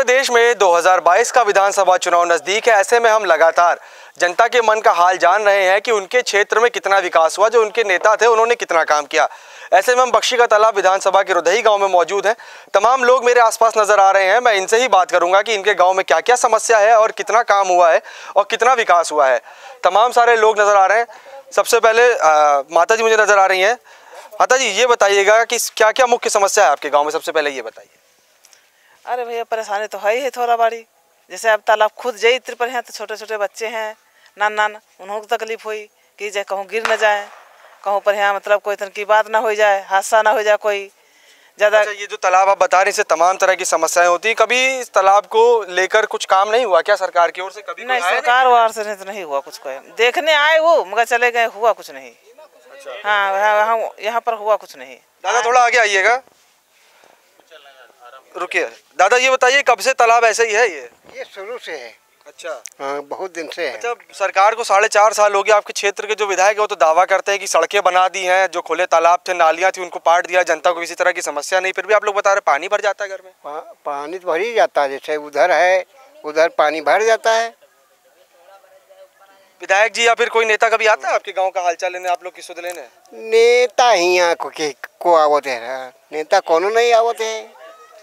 प्रदेश में 2022 का विधानसभा चुनाव नजदीक है। ऐसे में हम लगातार जनता के मन का हाल जान रहे हैं कि उनके क्षेत्र में कितना विकास हुआ, जो उनके नेता थे उन्होंने कितना काम किया। ऐसे में हम बख्शी का तालाब विधानसभा के रुधई गांव में मौजूद हैं। तमाम लोग मेरे आसपास नजर आ रहे हैं। मैं इनसे ही बात करूंगा कि इनके गांव में क्या क्या समस्या है और कितना काम हुआ है और कितना विकास हुआ है। तमाम सारे लोग नजर आ रहे हैं। सबसे पहले माता जी मुझे नजर आ रही हैं। माता जी ये बताइएगा कि क्या क्या मुख्य समस्या है आपके गाँव में, सबसे पहले ये बताइए। अरे भैया परेशानी तो है ही थोड़ा बड़ी। जैसे अब तालाब खुद जई इतने पर हैं तो छोटे छोटे बच्चे हैं नान उन्हों को तकलीफ हुई कि जय कहूँ गिर न जाए, कहूँ पर यहाँ मतलब कोई तरह की बात ना हो जाए, हादसा ना हो जाए कोई ज़्यादा। अच्छा, ये जो तालाब आप बता रहे हैं इससे तमाम तरह की समस्याएं होती है। कभी इस तालाब को लेकर कुछ काम नहीं हुआ क्या सरकार की ओर से? कभी नहीं, सरकार वार से नहीं हुआ कुछ। कोई देखने आए वो मगर चले गए, हुआ कुछ नहीं। अच्छा। हाँ, यहाँ पर हुआ कुछ नहीं। दादा थोड़ा आगे आइएगा, रुकिए। दादा ये बताइए कब से तालाब ऐसे ही है? ये शुरू से है। अच्छा। हाँ, बहुत दिन से है। अच्छा, सरकार को 4.5 साल हो गया। आपके क्षेत्र के जो विधायक है वो तो दावा करते हैं कि सड़कें बना दी हैं, जो खुले तालाब थे, नालियां थी, उनको पाट दिया, जनता को किसी तरह की समस्या नहीं। फिर भी आप लोग बता रहे पानी भर जाता है घर में। पानी तो भर ही जाता है, जैसे उधर है उधर पानी भर जाता है। विधायक जी या फिर कोई नेता कभी आता है आपके गाँव का हालचाल लेने, आप लोग की सुध लेने? नेता ही यहाँ को आवत है, नेता कोनो नहीं आवत है।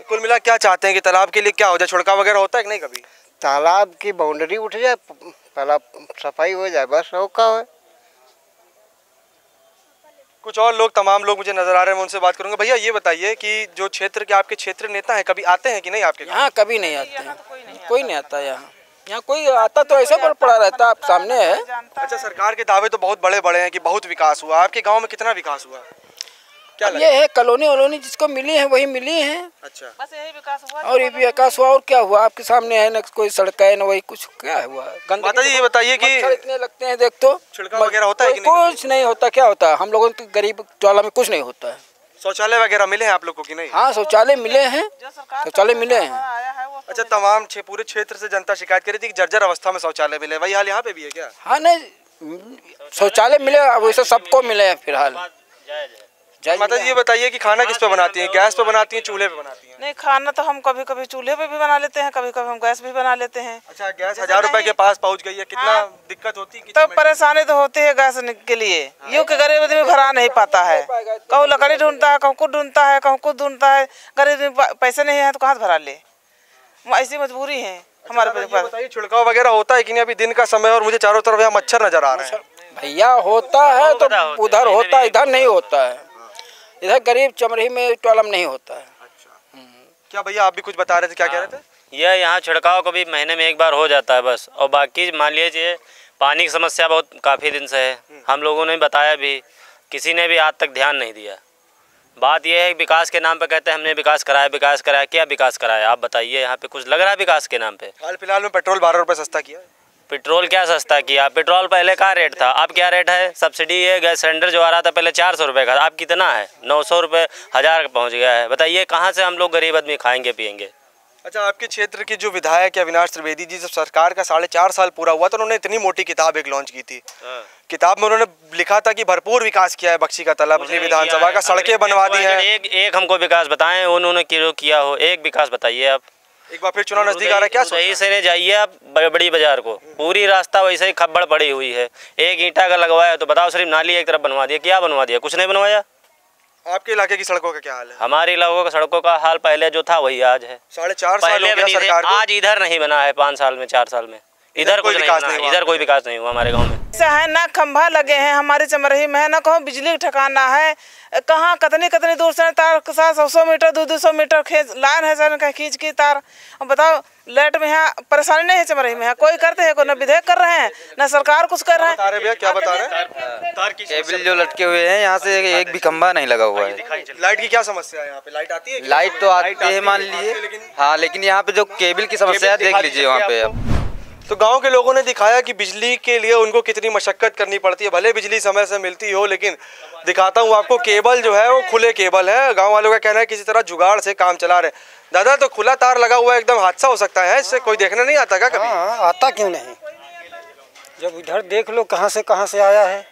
कुल मिला क्या चाहते हैं कि तालाब के लिए क्या हो जाए, छिड़काव वगैरह होता है कि नहीं? कभी तालाब की बाउंड्री उठ जाए, तालाब सफाई हो जाए, बस रोका है। कुछ और लोग, तमाम लोग मुझे नजर आ रहे हैं, मैं उनसे बात करूंगा। भैया ये बताइए कि जो क्षेत्र के आपके क्षेत्र नेता हैं कभी आते हैं कि नहीं आपके? यहाँ कभी नहीं आते हैं, कोई नहीं आता यहाँ कोई आता तो ऐसा पर पड़ा रहता, आप सामने है। अच्छा, सरकार के दावे तो बहुत बड़े बड़े हैं कि बहुत विकास हुआ। आपके गाँव में कितना विकास हुआ? क्या ये है कॉलोनी वलोनी जिसको मिली है वही मिली है। अच्छा, बस यही विकास हुआ और ये विकास हुआ और क्या हुआ? आपके सामने है ना, कोई सड़क है ना, वही कुछ क्या हुआ? माता जी ये बताइए कि इतने लगते हैं, देख तो छिड़काव वगैरह होता है कि नहीं? कुछ नहीं होता। क्या होता है? हम लोगों के गरीब टोला में कुछ नहीं होता है। शौचालय वगैरह मिले हैं आप लोगों को कि नहीं? हाँ, शौचालय मिले हैं, शौचालय मिले हैं। अच्छा, तमाम पूरे क्षेत्र से जनता शिकायत कर रही थी कि जर्जर अवस्था में शौचालय मिले, वही हाल यहाँ पे भी है क्या? हाँ, नहीं शौचालय मिले, वैसे सबको मिले हैं फिलहाल। माता जी ये बताइए कि खाना किस पे बनाती हैं? गैस पे बनाती हैं, चूल्हे पे बनाती हैं? नहीं, खाना तो हम कभी कभी चूल्हे पे भी बना लेते हैं, कभी कभी हम गैस भी बना लेते हैं। अच्छा, गैस 1000 रुपए के पास पहुंच गई है, कितना दिक्कत होती है? तो परेशानी तो होती है गैस के लिए। यूँ के गरीब आदमी भरा नहीं पाता है, कहूँ लकड़ी ढूंढता है, कहूँ कुछ ढूंढता है, कहूँ कुछ ढूंढता है। गरीब पैसे नहीं है तो कहाँ से भरा ले, ऐसी मजबूरी है हमारे पास। बताइए छिड़काव वगैरह होता है कि नहीं? अभी दिन का समय और मुझे चारों तरफ यहाँ मच्छर नजर आ रहे हैं। भैया होता है तो उधर होता है, इधर नहीं होता है। इधर गरीब चमरही में टोलम नहीं होता है। अच्छा, क्या भैया आप भी कुछ बता रहे थे, क्या कह रहे थे? यह यहाँ छिड़काव कभी महीने में एक बार हो जाता है बस, और बाकी मान लीजिए पानी की समस्या बहुत काफ़ी दिन से है। हम लोगों ने बताया भी, किसी ने भी आज तक ध्यान नहीं दिया। बात यह है कि विकास के नाम पे कहते हैं हमने विकास कराया। क्या विकास कराया आप बताइए? यहाँ पे कुछ लग रहा है विकास के नाम पे? हाल फिलहाल में पेट्रोल 12 रुपये सस्ता किया। पेट्रोल क्या सस्ता किया? पेट्रोल पहले का रेट था, अब क्या रेट है? सब्सिडी है, गैस सिलेंडर जो आ रहा था पहले 400 रुपये का, अब कितना है? 900 रुपये, 1000 पहुँच गया है। बताइए कहाँ से हम लोग गरीब आदमी खाएंगे पियेंगे? अच्छा, आपके क्षेत्र के जो विधायक है अविनाश त्रिवेदी जी, जब सरकार का 4.5 साल पूरा हुआ तो उन्होंने इतनी मोटी किताब एक लॉन्च की थी। किताब में उन्होंने लिखा था कि भरपूर विकास किया है बख्शी का तालाब, अपनी विधानसभा का, सड़कें बनवा दी हैं। एक हमको विकास बताएं उन्होंने किया हो, एक विकास बताइए आप। एक बार फिर चुनाव नजदीक आ रहा है, क्या सही से जाइए आप बड़ी बाजार को, पूरी रास्ता वैसे ही खब्बड़ पड़ी हुई है। एक ईंटा का लगवाया तो बताओ, सिर्फ नाली एक तरफ बनवा दिया, क्या बनवा दिया? कुछ नहीं बनवाया। आपके इलाके की सड़कों का क्या हाल है? हमारे इलाकों का सड़कों का हाल पहले जो था वही आज है। 4.5 साल हो गया सरकार को। आज इधर नहीं बना है 5 साल में, 4 साल में इधर कोई विकास नहीं हुआ। इधर कोई विकास नहीं हुआ हमारे गाँव में। है ना खंभा लगे हैं हमारे चमरही में, है ना कहूँ बिजली का ठिकाना है, कहाँ कितनी दूर से तार के साथ 100 मीटर 200 मीटर लाइन है सर का खींच की तार। अब बताओ लाइट में यहाँ परेशानी नहीं है चमरही में? कोई करते हैं, कोई न विधेयक कर रहे हैं न सरकार कुछ कर रहे हैं। क्या बता रहे हैं? केबल जो लटके हुए हैं यहाँ से एक भी खंभा नहीं लगा हुआ है। लाइट की क्या समस्या है यहाँ पे? लाइट आती है? लाइट तो आती है मान लीजिए, हाँ, लेकिन यहाँ पे जो केबल की समस्या है देख लीजिए वहाँ पे। अब तो गांव के लोगों ने दिखाया कि बिजली के लिए उनको कितनी मशक्कत करनी पड़ती है। भले बिजली समय से मिलती हो, लेकिन दिखाता हूँ आपको, केबल जो है वो खुले केबल है। गांव वालों का कहना है किसी तरह जुगाड़ से काम चला रहे। दादा तो खुला तार लगा हुआ है, एकदम हादसा हो सकता है, इससे कोई देखने नहीं आता क्या कभी? आता क्यों नहीं, जब इधर देख लो कहाँ से आया है।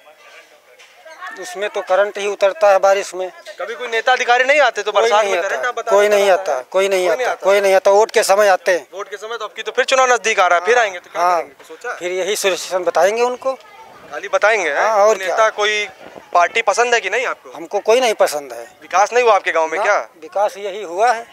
उसमें तो करंट ही उतरता है बारिश में। कभी कोई नेता अधिकारी नहीं आते तो बरसात में करंट आप बता? कोई नहीं आता, कोई नहीं आता, कोई नहीं आता। वोट के समय आते हैं। वोट के समय तो आपकी तो फिर चुनाव नजदीक आ रहा है, फिर आएंगे तो क्या हाँ, करेंगे? सोचा फिर यही सोल्यूशन बताएंगे उनको। खाली बताएंगे? हाँ, और नेता कोई पार्टी पसंद है कि नहीं आपको? हमको कोई नहीं पसंद है। विकास नहीं हुआ आपके गाँव में क्या? विकास यही हुआ है।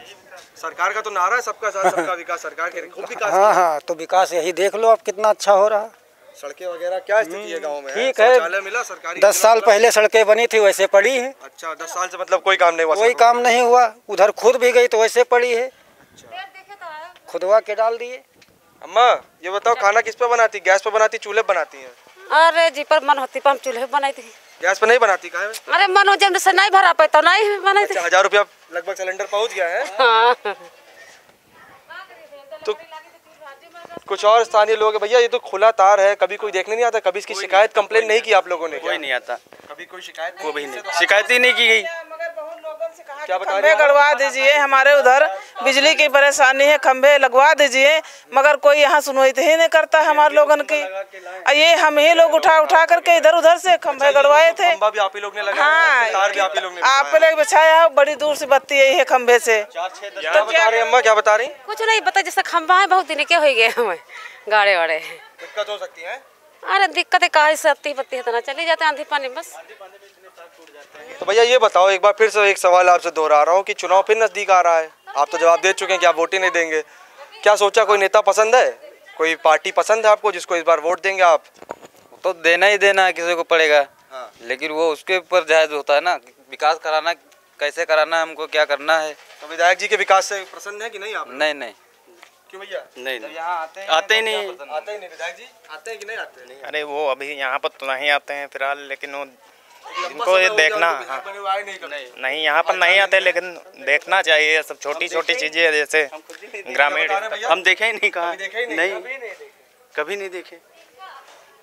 सरकार का तो नारा है सबका साथ सबका विकास, सरकार के खूब विकास। हाँ हाँ, तो विकास यही देख लो अब कितना अच्छा हो रहा है। सड़कें वगैरह क्या स्थिति है गांव में? ठीक है, शौचालय मिला सरकारी? 10 साल पहले सड़कें बनी थी वैसे पड़ी है। अच्छा, 10 साल से मतलब कोई काम नहीं हुआ? कोई काम नहीं हुआ। उधर खुद भी गई तो वैसे पड़ी है, खुदवा के डाल दिए। अम्मा ये बताओ, खाना किस पे बनाती? गैस पे बनाती, चूल्हे पे बनाती हैं? अरे जी पर मन होती पर हम चूल्हे बनाई थी। गैस पे नहीं बनाती? काहे में? अरे मन हो जब से नहीं भरा पाए तो नहीं बनाई थी। 1000 रुपया लगभग सिलेंडर पहुंच गया है। हाँ। तो कुछ और स्थानीय लोग, भैया ये तो खुला तार है, कभी कोई देखने नहीं आता? कभी इसकी शिकायत कंप्लेंट नहीं की आप लोगों ने? कोई नहीं आता, कभी कोई शिकायत कोई नहीं, शिकायत ही नहीं की गई। क्या बता रहे खंभे गड़वा दीजिए, हमारे उधर बिजली की परेशानी है, खंभे लगवा दीजिए, मगर कोई यहाँ सुनवाई ही नहीं करता है हमारे लोगन की। ये हम ही लोग उठा करके इधर उधर से खंभे गड़वाए थे। खंभा भी आप ही लोग ने लगाया? हाँ, तार भी आप ही लोग ने आप लोग बिछाया है, बड़ी दूर से बत्ती आई है खंभे से। क्या बता रही अम्मा, क्या बता रही? कुछ नहीं बता, जैसे खंभा है बहुत दिन के हो गए हमें गाड़े वाड़े। दिक्कत हो सकती है? अरे दिक्कत कहा से अत्ती पत्ती है तो ना चले जाते आंधी पानी बस। तो भैया ये बताओ, एक बार फिर से एक सवाल आपसे दोहरा रहा हूँ कि चुनाव फिर नजदीक आ रहा है, आप तो जवाब दे चुके हैं कि आप वोट ही नहीं देंगे। क्या सोचा, कोई नेता पसंद है, कोई पार्टी पसंद है आपको जिसको इस बार वोट देंगे आप? तो देना ही देना है, किसी को पड़ेगा। हाँ। लेकिन वो उसके ऊपर जायज होता है ना, विकास कराना कैसे कराना है, हमको क्या करना है। तो विधायक जी के विकास से प्रसन्न है कि नहीं आप? नहीं नहीं। क्यों भैया? नहीं नहीं, यहाँ आते ही नहीं। आते ही नहीं। विधायक जी आते हैं कि नहीं आते? नहीं। अरे वो अभी यहाँ पर तो नहीं आते हैं फिलहाल, लेकिन वो इनको ये देखना। हाँ। नहीं यहाँ पर नहीं आते, लेकिन देखना चाहिए सब छोटी छोटी चीजें, जैसे ग्रामीण। हम देखे ही नहीं, कहा नहीं, कभी नहीं देखे।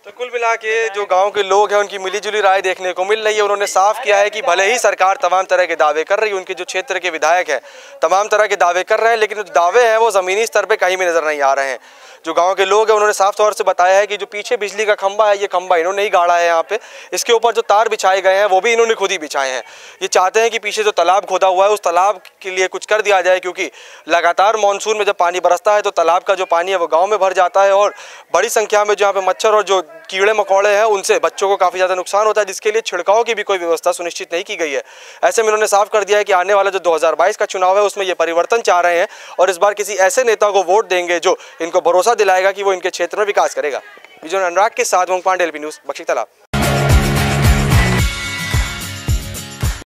तो कुल मिला के जो गांव के लोग हैं उनकी मिलीजुली राय देखने को मिल रही है। उन्होंने साफ किया है कि भले ही सरकार तमाम तरह के दावे कर रही है, उनके जो क्षेत्र के विधायक हैं तमाम तरह के दावे कर रहे हैं, लेकिन जो दावे हैं वो ज़मीनी स्तर पे कहीं भी नज़र नहीं आ रहे हैं। जो गांव के लोग हैं उन्होंने साफ तौर से बताया है कि जो पीछे बिजली का खंभा है, ये खंभा इन्होंने ही गाड़ा है यहाँ पे। इसके ऊपर जो तार बिछाए गए हैं वो भी इन्होंने खुद ही बिछाए हैं। ये चाहते हैं कि पीछे जो तालाब खोदा हुआ है उस तालाब के लिए कुछ कर दिया जाए, क्योंकि लगातार मानसून में जब पानी बरसता है तो तालाब का जो पानी है वो गाँव में भर जाता है और बड़ी संख्या में जहाँ पे मच्छर और जो कीड़े मकोड़े हैं उनसे बच्चों को काफ़ी ज़्यादा नुकसान होता है, जिसके लिए छिड़काव की भी कोई व्यवस्था सुनिश्चित नहीं की गई है। ऐसे में उन्होंने साफ कर दिया है कि आने वाला जो 2022 का चुनाव है उसमें ये परिवर्तन चाह रहे हैं और इस बार किसी ऐसे नेता को वोट देंगे जो इनको भरोसा दिलाएगा कि वो इनके क्षेत्र में विकास करेगा। विजय अनुराग के साथ वंग पांडे, LP न्यूज़, बख्शी तालाब।